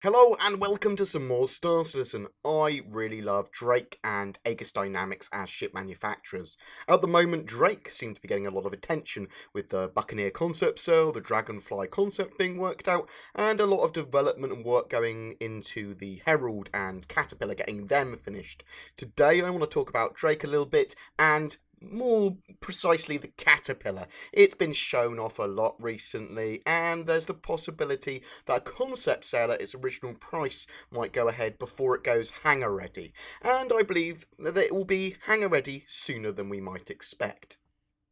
Hello and welcome to some more Star Citizen. I really love Drake and Aegis Dynamics as ship manufacturers. At the moment, Drake seems to be getting a lot of attention with the Buccaneer concept cell, the Dragonfly concept being worked out, and a lot of development and work going into the Herald and Caterpillar getting them finished. Today I want to talk about Drake a little bit and more precisely the Caterpillar. It's been shown off a lot recently, and there's the possibility that a concept sale at its original price might go ahead before it goes hangar ready, and I believe that it will be hangar ready sooner than we might expect.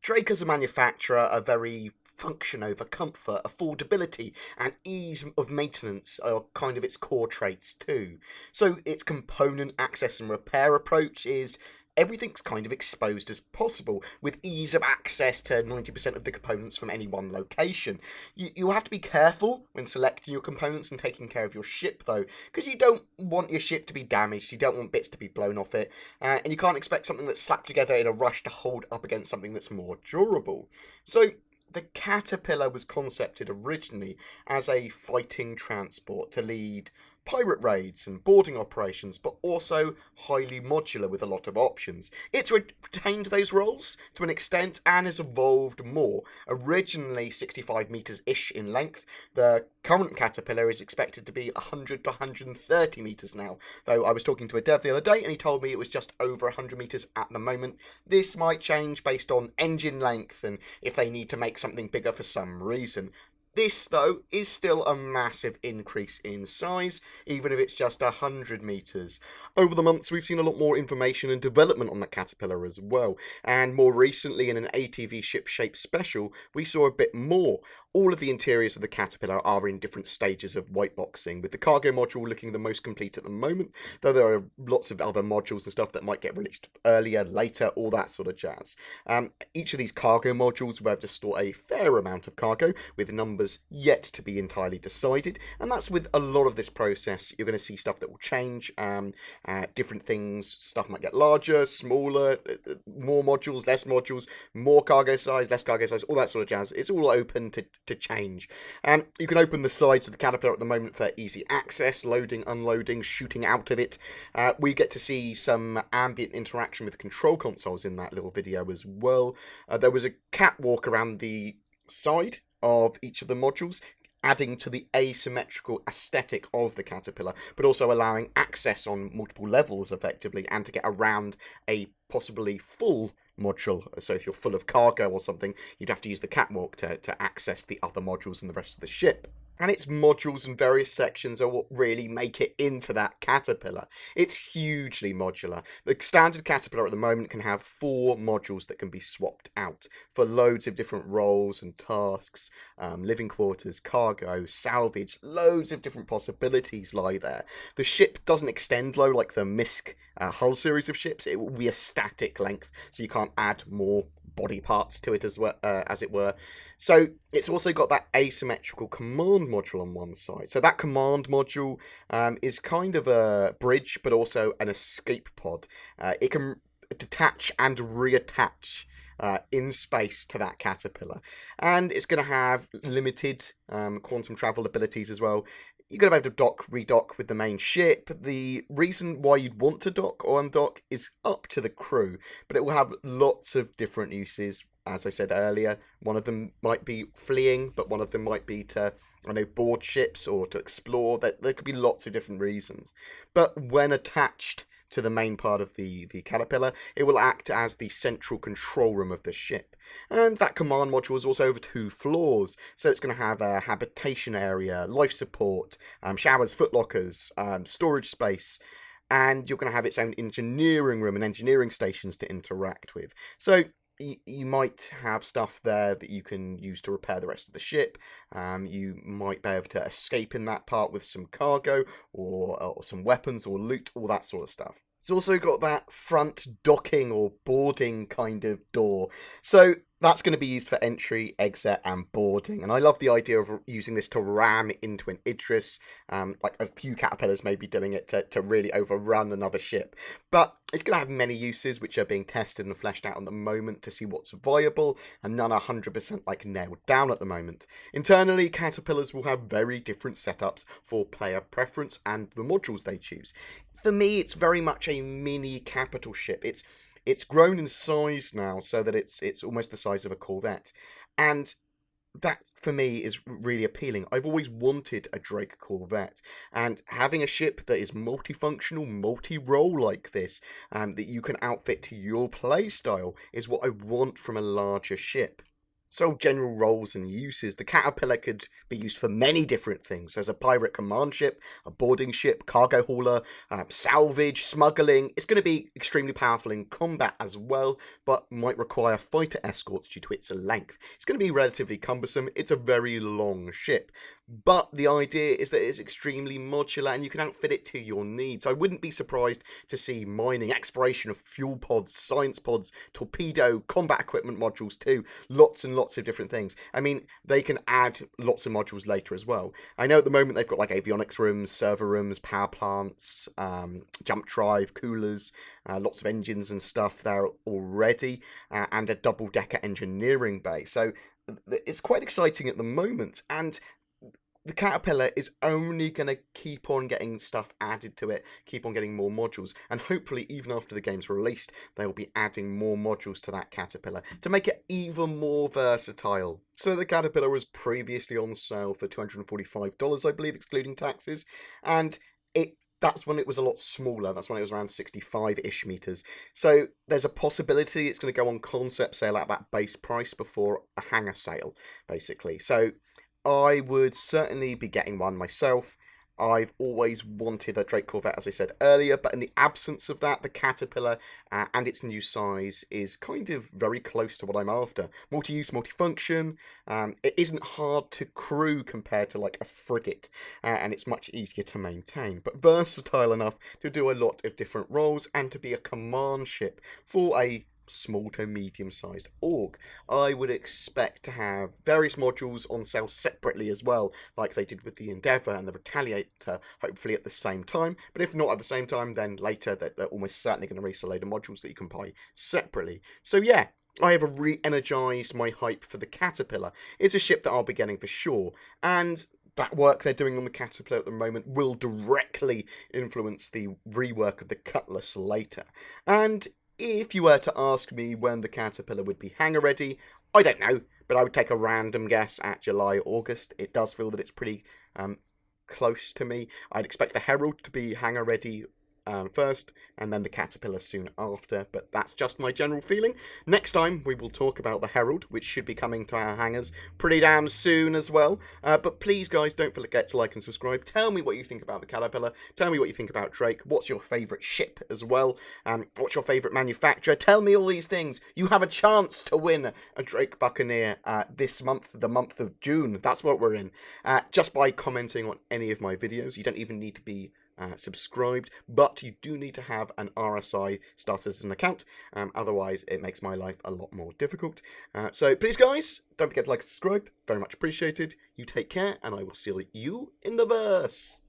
Drake as a manufacturer are very function over comfort, affordability, and ease of maintenance are kind of its core traits too. So its component access and repair approach is everything's kind of exposed as possible, with ease of access to 90% of the components from any one location. You have to be careful when selecting your components and taking care of your ship, though, because you don't want your ship to be damaged, you don't want bits to be blown off it, and you can't expect something that's slapped together in a rush to hold up against something that's more durable. So, the Caterpillar was concepted originally as a fighting transport to lead pirate raids and boarding operations, but also highly modular with a lot of options. It's retained those roles to an extent and has evolved more. Originally 65 meters-ish in length, the current Caterpillar is expected to be 100 to 130 meters now, though I was talking to a dev the other day and he told me it was just over 100 meters at the moment. This might change based on engine length and if they need to make something bigger for some reason. This, though, is still a massive increase in size, even if it's just 100 meters. Over the months, we've seen a lot more information and development on the Caterpillar as well, and more recently in an ATV ship shape special, we saw a bit more. All of the interiors of the Caterpillar are in different stages of whiteboxing, with the cargo module looking the most complete at the moment, though there are lots of other modules and stuff that might get released earlier, later, all that sort of jazz. Each of these cargo modules will have to store a fair amount of cargo, with numbers yet to be entirely decided, and that's with a lot of this process. You're going to see stuff that will change, different things, stuff might get larger, smaller, more modules, more cargo size, less cargo size, all that sort of jazz. It's all open to change. You can open the sides of the Caterpillar at the moment for easy access, loading, unloading, shooting out of it. We get to see some ambient interaction with control consoles in that little video as well. There was a catwalk around the side of each of the modules, adding to the asymmetrical aesthetic of the Caterpillar, but also allowing access on multiple levels effectively and to get around a possibly full module. So if you're full of cargo or something, you'd have to use the catwalk to access the other modules and the rest of the ship. And its modules and various sections are what really make it into that Caterpillar. It's hugely modular. The standard Caterpillar at the moment can have 4 modules that can be swapped out for loads of different roles and tasks, living quarters, cargo, salvage, loads of different possibilities lie there. The ship doesn't extend low like the MISC hull series of ships. It will be a static length, so you can't add more body parts to it as well, as it were. So it's also got that asymmetrical command module on one side. So that command module is kind of a bridge, but also an escape pod. It can detach and reattach in space to that Caterpillar. And it's going to have limited quantum travel abilities as well. You're going to be able to dock, redock with the main ship. The reason why you'd want to dock or undock is up to the crew, but it will have lots of different uses. As I said earlier, one of them might be fleeing, but one of them might be to, board ships or to explore. There could be lots of different reasons. But when attached to the main part of the Caterpillar, it will act as the central control room of the ship. And that command module is also over 2 floors, so it's going to have a habitation area, life support, showers, footlockers, storage space, and you're going to have its own engineering room and engineering stations to interact with. So you might have stuff there that you can use to repair the rest of the ship. You might be able to escape in that part with some cargo or some weapons or loot, all that sort of stuff. It's also got that front docking or boarding kind of door. So that's going to be used for entry, exit, and boarding. And I love the idea of using this to ram into an Idris. Like a few caterpillars may be doing it to really overrun another ship. But it's going to have many uses which are being tested and fleshed out at the moment to see what's viable, and none are 100% like nailed down at the moment. Internally, caterpillars will have very different setups for player preference and the modules they choose. For me, it's very much a mini capital ship. It's grown in size now so that it's almost the size of a Corvette, and that for me is really appealing. I've always wanted a Drake Corvette, and having a ship that is multifunctional, multi-role like this, that you can outfit to your play style, is what I want from a larger ship. So general roles and uses, the Caterpillar could be used for many different things. As a pirate command ship, a boarding ship, cargo hauler, salvage, smuggling. It's going to be extremely powerful in combat as well, but might require fighter escorts due to its length. It's going to be relatively cumbersome. It's a very long ship. But the idea is that it's extremely modular and you can outfit it to your needs. I wouldn't be surprised to see mining, exploration of fuel pods, science pods, torpedo, combat equipment modules too. Lots and lots of different things. I mean, they can add lots of modules later as well. I know at the moment they've got like avionics rooms, server rooms, power plants, jump drive, coolers, lots of engines and stuff there already, and a double-decker engineering bay. So it's quite exciting at the moment, and the Caterpillar is only going to keep on getting stuff added to it, keep on getting more modules, and hopefully even after the game's released, they'll be adding more modules to that Caterpillar to make it even more versatile. So the Caterpillar was previously on sale for $245, I believe, excluding taxes, and that's when it was a lot smaller. That's when it was around 65-ish meters. So there's a possibility it's going to go on concept sale at that base price before a hangar sale, basically. So I would certainly be getting one myself. I've always wanted a Drake Corvette, as I said earlier, but in the absence of that, the Caterpillar and its new size is kind of very close to what I'm after. Multi-use, multifunction. It isn't hard to crew compared to like a frigate, and it's much easier to maintain, but versatile enough to do a lot of different roles and to be a command ship for a small to medium-sized org. I would expect to have various modules on sale separately as well, like they did with the Endeavour and the Retaliator, hopefully at the same time. But if not at the same time, then later they're almost certainly going to release a load of modules that you can buy separately. So yeah, I have re-energised my hype for the Caterpillar. It's a ship that I'll be getting for sure, and that work they're doing on the Caterpillar at the moment will directly influence the rework of the Cutlass later. And if you were to ask me when the Caterpillar would be hangar ready, I don't know, but I would take a random guess at July or August. It does feel that it's pretty close to me. I'd expect the Herald to be hangar ready first, and then the Caterpillar soon after, but that's just my general feeling. Next time we will talk about the Herald, which should be coming to our hangars pretty damn soon as well. But please guys, don't forget to like and subscribe. Tell me what you think about the Caterpillar. Tell me what you think about Drake. What's your favourite ship as well? What's your favourite manufacturer? Tell me all these things. You have a chance to win a Drake Buccaneer this month, the month of June. That's what we're in. Just by commenting on any of my videos. You don't even need to be subscribed, but you do need to have an RSI started as an account, otherwise it makes my life a lot more difficult. So please guys, don't forget to like and subscribe, very much appreciated. You take care, and I will see you in the verse.